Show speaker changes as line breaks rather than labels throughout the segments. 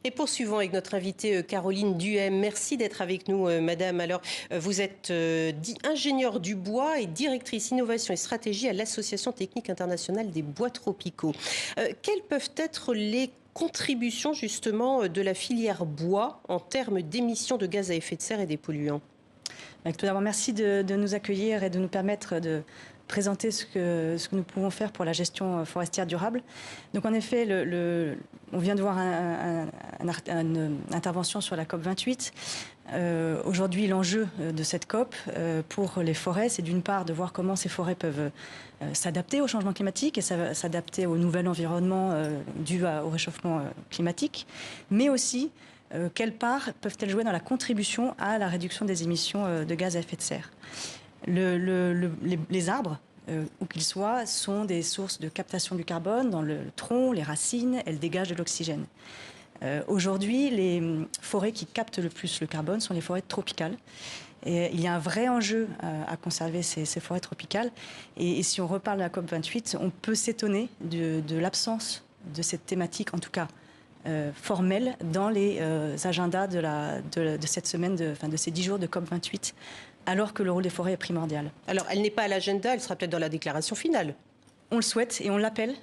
Et poursuivons avec notre invitée Caroline Duhem. Merci d'être avec nous, madame. Alors, vous êtes ingénieure du bois et directrice innovation et stratégie à l'Association technique internationale des bois tropicaux. Quelles peuvent être les contributions justement de la filière bois en termes d'émissions de gaz à effet de serre et des polluants?
Tout d'abord, merci de nous accueillir et de nous permettre de présenter ce que nous pouvons faire pour la gestion forestière durable. Donc en effet, on vient de voir une intervention sur la COP28. Aujourd'hui, l'enjeu de cette COP pour les forêts, c'est d'une part de voir comment ces forêts peuvent s'adapter au changement climatique et s'adapter au nouvel environnement dû au réchauffement climatique, mais aussi quelle part peuvent-elles jouer dans la contribution à la réduction des émissions de gaz à effet de serre. Les arbres, où qu'ils soient, sont des sources de captation du carbone dans le tronc, les racines, elles dégagent de l'oxygène. Aujourd'hui, les forêts qui captent le plus le carbone sont les forêts tropicales. Et il y a un vrai enjeu à conserver ces forêts tropicales. Et si on reparle de la COP28, on peut s'étonner de l'absence de cette thématique, en tout cas formelle, dans les agendas de cette semaine, de ces 10 jours de COP28, alors que le rôle des forêts est primordial. Alors,
elle n'est pas à l'agenda, elle sera peut-être dans la déclaration finale.
On le souhaite et on l'appelle.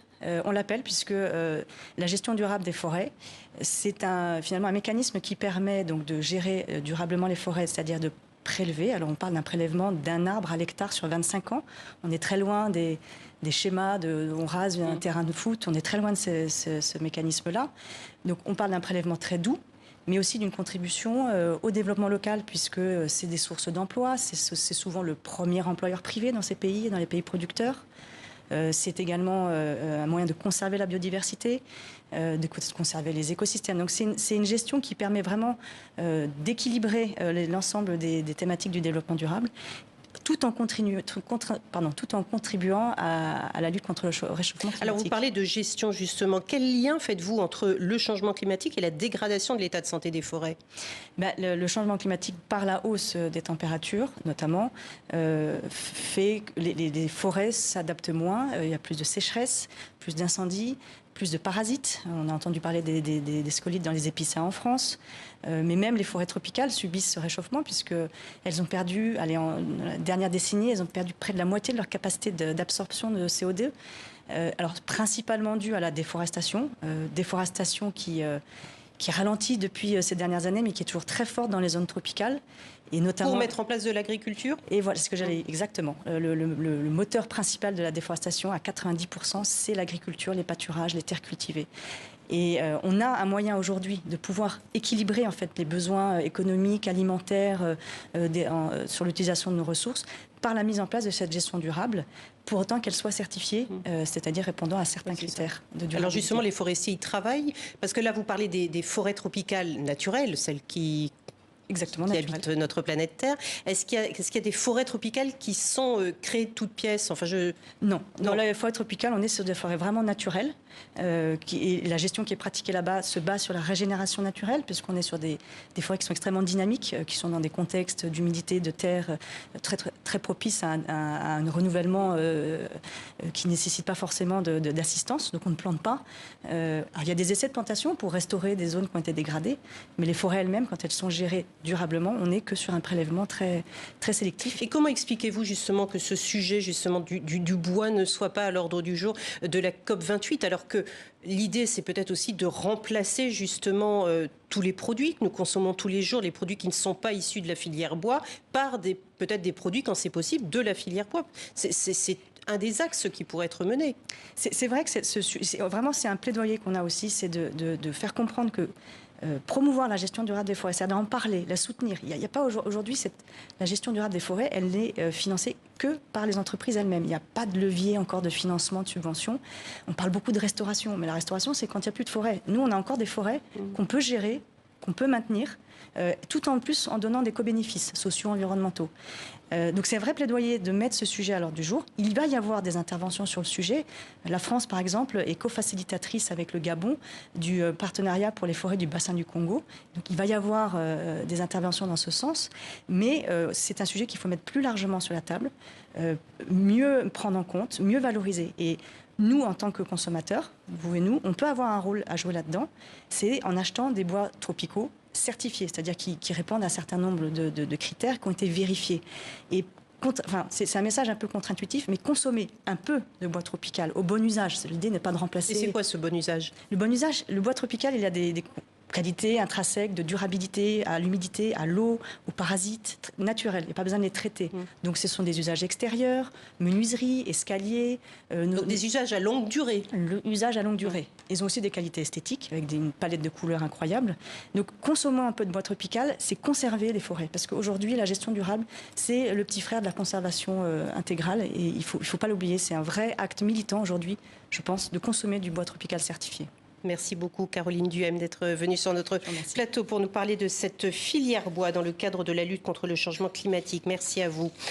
Puisque la gestion durable des forêts, c'est finalement un mécanisme qui permet donc de gérer durablement les forêts, c'est-à-dire de prélever. Alors on parle d'un prélèvement d'un arbre à l'hectare sur 25 ans. On est très loin des schémas on rase un terrain de foot. On est très loin de ce mécanisme-là. Donc on parle d'un prélèvement très doux, mais aussi d'une contribution au développement local, puisque c'est des sources d'emploi. C'est souvent le premier employeur privé dans ces pays, dans les pays producteurs. C'est également un moyen de conserver la biodiversité, de conserver les écosystèmes. Donc c'est une gestion qui permet vraiment d'équilibrer l'ensemble des thématiques du développement durable, tout en contribuant à la lutte contre le réchauffement climatique.
Alors vous parlez de gestion justement. Quel lien faites-vous entre le changement climatique et la dégradation de l'état de santé des forêts?
Le changement climatique, par la hausse des températures notamment, fait que les forêts s'adaptent moins. Il y a plus de sécheresse, plus d'incendies, plus de parasites. On a entendu parler des scolytes dans les épicéas en France. Mais même les forêts tropicales subissent ce réchauffement puisqu'elles ont perdu, dans la dernière décennie, elles ont perdu près de la moitié de leur capacité d'absorption de CO2. Alors principalement dû à la déforestation, qui ralentit depuis ces dernières années, mais qui est toujours très forte dans les zones tropicales. Et notamment,
pour mettre en place de l'agriculture?
Et voilà ce que j'allais exactement. Le moteur principal de la déforestation, à 90%, c'est l'agriculture, les pâturages, les terres cultivées. Et on a un moyen aujourd'hui de pouvoir équilibrer en fait les besoins économiques, alimentaires, sur l'utilisation de nos ressources, par la mise en place de cette gestion durable, pour autant qu'elle soit certifiée, c'est-à-dire répondant à certains critères de durabilité.
Alors justement, les forestiers y travaillent, parce que là, vous parlez des forêts tropicales naturelles, celles qui habitent notre planète Terre. Est-ce qu'il y a des forêts tropicales qui sont créées de toutes pièces?
Non. Dans les forêts tropicales, on est sur des forêts vraiment naturelles. Et la gestion qui est pratiquée là-bas se base sur la régénération naturelle, puisqu'on est sur des forêts qui sont extrêmement dynamiques, qui sont dans des contextes d'humidité, de terre très, très, très propices à un renouvellement qui ne nécessite pas forcément d'assistance. Donc on ne plante pas. Alors, il y a des essais de plantation pour restaurer des zones qui ont été dégradées, mais les forêts elles-mêmes, quand elles sont gérées durablement, on n'est que sur un prélèvement très, très sélectif.
Et comment expliquez-vous justement que ce sujet justement du bois ne soit pas à l'ordre du jour de la COP28, alors que l'idée c'est peut-être aussi de remplacer justement tous les produits que nous consommons tous les jours, les produits qui ne sont pas issus de la filière bois, par peut-être des produits, quand c'est possible, de la filière bois. C'est un des axes qui pourrait être mené.
C'est vrai que c'est un plaidoyer qu'on a aussi, c'est de faire comprendre que promouvoir la gestion durable des forêts, c'est d'en parler, la soutenir. Il n'y a pas aujourd'hui, la gestion durable des forêts, elle n'est financée que par les entreprises elles-mêmes. Il n'y a pas de levier encore de financement, de subvention. On parle beaucoup de restauration, mais la restauration, c'est quand il n'y a plus de forêt. Nous, on a encore des forêts qu'on peut gérer, qu'on peut maintenir, tout en plus en donnant des co-bénéfices sociaux, environnementaux. Donc c'est un vrai plaidoyer de mettre ce sujet à l'ordre du jour. Il va y avoir des interventions sur le sujet. La France, par exemple, est co-facilitatrice avec le Gabon du partenariat pour les forêts du bassin du Congo. Donc il va y avoir des interventions dans ce sens. Mais c'est un sujet qu'il faut mettre plus largement sur la table, mieux prendre en compte, mieux valoriser. Et Nous, en tant que consommateurs, vous et nous, on peut avoir un rôle à jouer là-dedans. C'est en achetant des bois tropicaux certifiés, c'est-à-dire qui répondent à un certain nombre de critères qui ont été vérifiés. Et c'est un message un peu contre-intuitif, mais consommer un peu de bois tropical au bon usage. L'idée n'est pas de remplacer.
Et c'est quoi ce bon usage?
Le bon usage, le bois tropical, il y a des qualités intrinsèques de durabilité à l'humidité, à l'eau, aux parasites naturels. Il n'y a pas besoin de les traiter. Donc ce sont des usages extérieurs, menuiserie, escaliers.
Donc des usages à longue durée.
L'usage à longue durée. Ils ont aussi des qualités esthétiques, avec une palette de couleurs incroyable. Donc consommant un peu de bois tropical, c'est conserver les forêts. Parce qu'aujourd'hui, la gestion durable, c'est le petit frère de la conservation intégrale. Et il ne faut pas l'oublier. C'est un vrai acte militant aujourd'hui, je pense, de consommer du bois tropical certifié.
Merci beaucoup Caroline Duhem d'être venue sur notre plateau pour nous parler de cette filière bois dans le cadre de la lutte contre le changement climatique. Merci à vous.